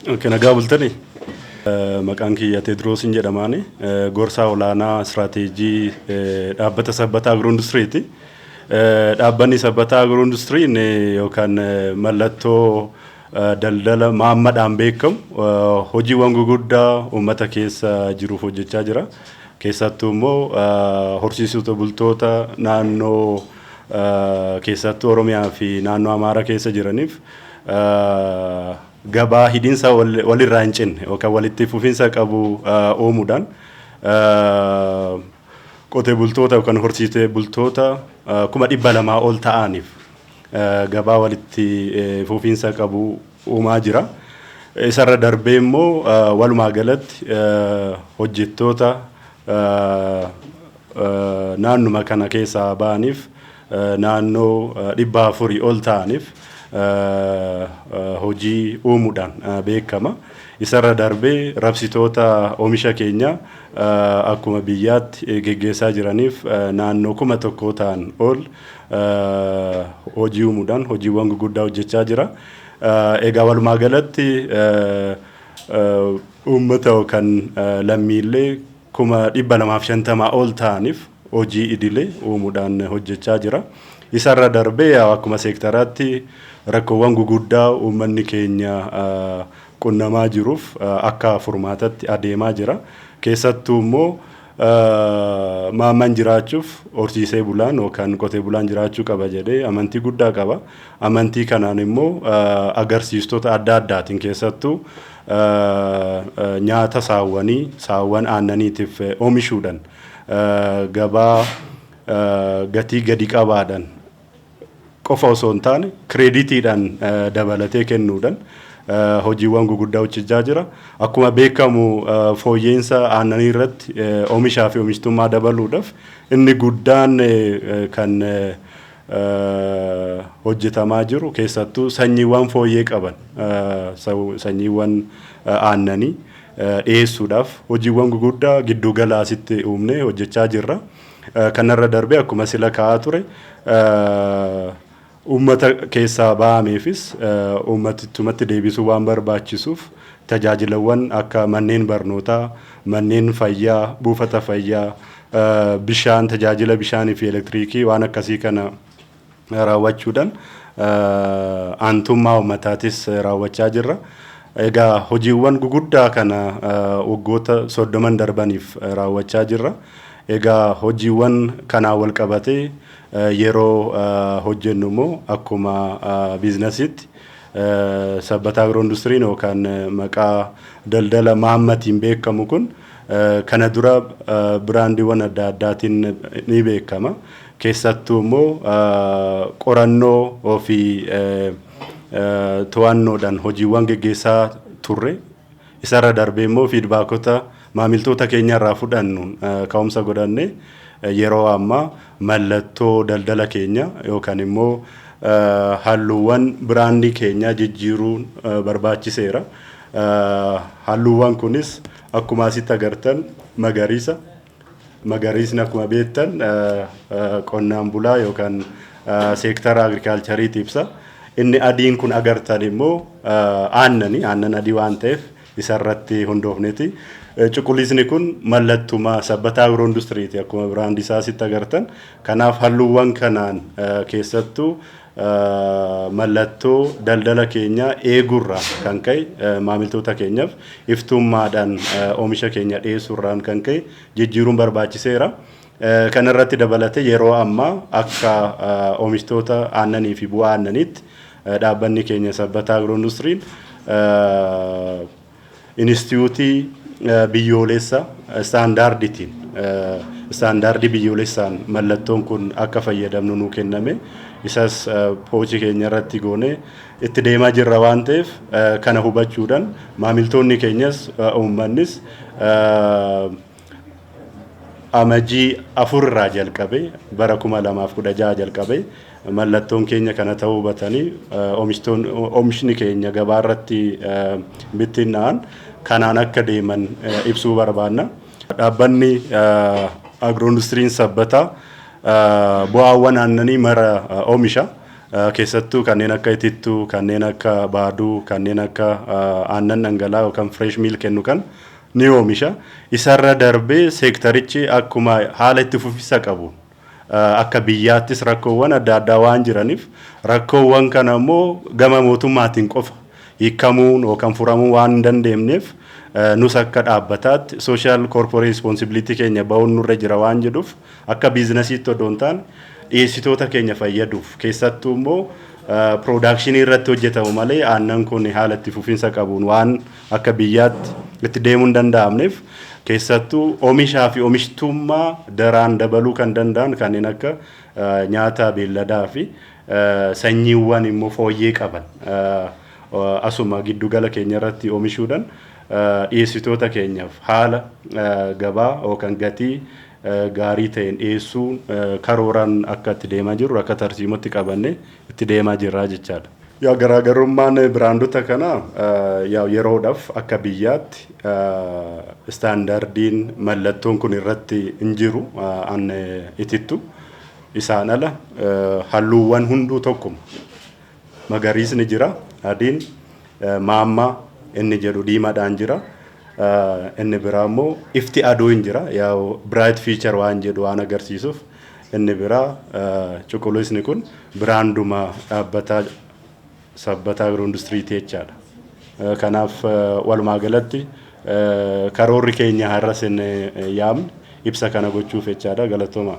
Nagaa bultanii maqaan kiyya Teediroos jedhamaani gorsaa olaanaa istiraatiijii dhaabbata sabbataa agiroo-industiriiti. Dhaabbanni sabbataa agiroo-industiriin yookaan mallattoo daldala maammadhaan beekamu hojiiwwan gurguddaa uummata keessa jiruuf hojjechaa jira. Keessattuu immoo horsiisota bultoota naannoo keessattuu Oromiyaa fi naannoo Amaaraa keessa jiraniif gabaa hidhiinsa walirraa hin cinne yookaan walitti fufiinsa qabu uumuudhaan qotee bultoota yookaan horsiisee bultoota 200,000 ol ta'aniif gabaa walitti fufiinsa qabu uumaa jira. Isarra darbee immoo walumaa galatti hojjettoota naannuma kana keessaa ba'aniif naannoo 400 ol ta'aniif hojii uumuudhaan beekama. Isarra darbee rabsitoota oomisha keenya akkuma biyyaatti geggeessaa jiraniif naannoo 1,000 ta'an ol hojii uumuudhaan hojiiwwan gurguddaa hojjechaa jira. Egaa walumaa galatti uummata yookaan lammiilee 250,000 ol ta'aniif hojii idilee uumuudhaan hojjechaa jira. Isarra darbee akkuma seektaraatti rakkoowwan gurguddaa uummanni keenya qunnamaa jiruuf akka furmaatatti adeemaa jira. Keessattuu immoo maammaan jiraachuuf horsiisee bulaan yookaan qotee bulaan jiraachuu qaba jedhee amantii guddaa qaba. Amantii kanaan immoo agarsiistota adda addaatiin keessattuu nyaata saawwan aannaniitiif oomishuudhaan gabaa gatii gadi qabaadhaan qofa osoo hin taane kireeditiidhaan dabalatee kennuudhaan hojiiwwan gurguddaa hojjechaa jira. Akkuma beekamu fooyya'insa aannanii irratti oomishaa fi oomishtummaa dabaluudhaaf inni guddaan kan hojjetamaa jiru keessattuu sanyiiwwan fooyyee qaban sanyiiwwan aannanii dhiyeessuudhaaf hojiiwwan gurguddaa gidduu galaasitti uumnee hojjechaa jirra. Kanarra darbee akkuma sila kaa'aa ture uummata keessaa ba'ameefis uummatittumatti deebisuu waan barbaachisuuf tajaajilawwan akka manneen barnootaa, manneen fayyaa, buufata fayyaa, bishaan, tajaajila bishaanii fi elektiriikii waan akkasii kana raawwachuudhaan aantummaa uummataatis raawwachaa jirra. Egaa hojiiwwan gurguddaa kana waggoota 30 darbaniif raawwachaa jirra. Egaa hojiiwwan kanaan wal qabatee yeroo hojjennu immoo akkuma biizinasiitti sabbataa agiroo-industiriin yookaan maqaa daldala maammatiin beekamu kun kana dura biraandiiwwan adda addaatiin ni beekama. Keessattuu immoo qorannoo fi to'annoodhaan hojiiwwan geggeessaa turre. Isarra darbee immoo fiidbaakota maamiltoota keenya irraa fudhannuun ka'umsa godhannee yeroo ammaa mallattoo daldala keenya yookaan immoo halluuwwan biraandii keenya jijjiiruun barbaachiseera. Halluuwwan kunis akkuma asitti agartan magariisa. Magariisni akkuma beektan qonnaan bulaa yookaan seektara agirikaalchariiti ibsa. Inni adiin kun agartan immoo aannan adii waan ta'eef isarratti hundoofneeti. Cuquliisni kun mallattuma sabbataa agiroo-industiriiti akkuma biraandii isaa asitti agartan. Kanaaf halluuwwan kanaan keessattuu mallattoo daldala keenya eegurraa kan ka'e maamiltoota keenyaaf iftummaadhaan oomisha keenya dhiyeessuurraan kan ka'e jijjiiruun barbaachiseera. Kanarratti dabalatee yeroo ammaa akka oomishtoota aannanii fi bu'aa aannaniitti dhaabbanni keenya sabbataa agiroo-industiriin Inistituutii biyyoolessa istaandaardiitiin istaandaardii biyyoolessaan mallattoon kun akka fayyadamnu nuu kenname. Isas poochii keenya irratti goonee itti deemaa jirra waan ta'eef kana hubachuudhaan maamiltoonni keenyas uummannis amajjii 4 irraa jalqabee bara 2016 jalqabee mallattoon keenya kana ta'uu hubatanii oomishni keenya gabaa irratti bittinna'an kanaan akka deeman ibsuu barbaanna. Dhaabbanni agiroo-industiriin sabbataa bu'aawwan aannanii mara oomisha. keessattuu kanneen akka itittuu, kanneen akka baaduu, kanneen akka aannan dhangala'aa yookaan fresh milk kennu kan ni oomisha. Isarra darbee seektarichi akkuma haala itti fufisa qabu akka biyyaattis rakkoowwan adda addaa waan jiraniif rakkoowwan kana immoo gama mootummaatiin qofa hiikamuun yookaan furamuu waan hin dandeenyeef nus akka dhaabbataatti social corporate responsibility keenya ba'uun nurra jira waan jedhuuf akka biizinasiitti odoo hin taane dhiyeessitoota keenya fayyaduuf keessattuu immoo production irratti hojjetamu malee aannan kun haala itti fufinsa qabuun waan akka biyyaatti itti deemuu hin danda'amneef keessattuu oomishaa fi oomishtummaa daraan dabaluu kan danda'an kanneen akka nyaata beelladaa fi sanyiiwwan immoo fooyyee qaban asuma giddugala keenya irratti oomishuudhaan dhiyeessitoota keenyaaf haala gabaa yookaan gatii gaarii ta'een dhiyeessuun karooraan akka itti deemaa jirru akka tarsiimotti qabannee itti deemaa jirra jechaadha. Yaa garaagarummaan biraandota kana yeroodhaaf akka biyyaatti istaandardiin mallattoon kun irratti hin jiru an itittu isaan ala halluuwwan hunduu tokkuma. Magariisni jira, adiin maammaa inni jedhu diimaadhaan jira. Inni biraa immoo ifti aduu hin jira yaa bright feature waan jedhu waan agarsiisuuf inni biraa cuquliisni kun biraanduma dhaabbataa sabbataa agroindustiriitii jechaadha. Kanaaf walumaa galatti karoorri keenya har'as hin yaamne ibsa kana gochuuf jechaadha. Galatooma.